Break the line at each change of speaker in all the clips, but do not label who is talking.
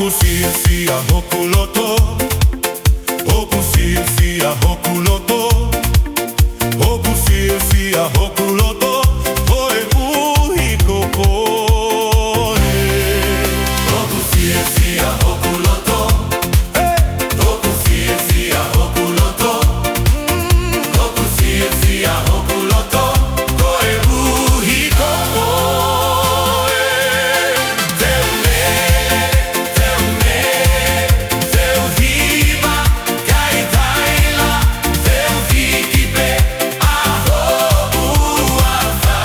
Hoku fia fia hoku loto, hoku fia fia hoku loto, hoku fia fia hoku loto, oe uhi kokoe. Hoku fia fia hoku loto, hoku fia fia hoku loto, hoku fia fia hoku loto, oe uhi kokoe. Teu lele, teu me, teu riba, kai taila, teu vikipe, aho uafa.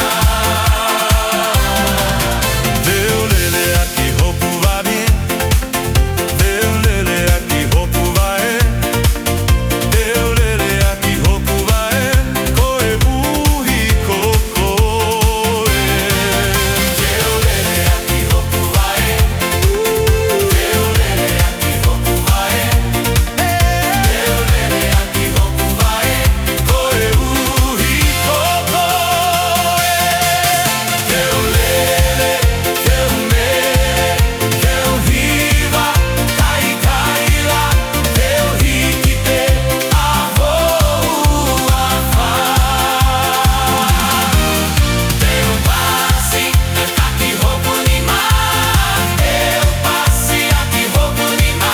Teu lele aqui hoku wabi, teu lele aqui hoku wae, teu lele aqui hoku wae, koe uhi kokoe. Teu lele aqui hoku wae, teu lele aqui hoku wae, teu lele aqui hoku wae, koe uhi kokoe. Teu lele, teu me, teu riba, kai kaila, teu rikipe, aho uafa. Teu passe aqui hoku ni ma, teu passe aqui hoku ni ma,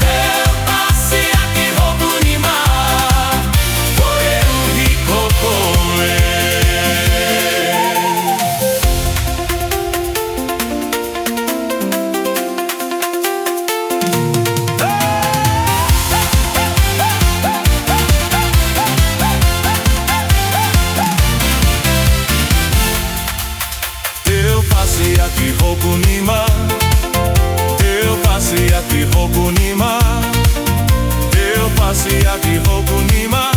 teu passe aqui hoku ni ma, koe uhi kokoe. Teu passe aqui hoku ni ma, teu passe aqui hoku ni ma, teu passe aqui hoku ni ma.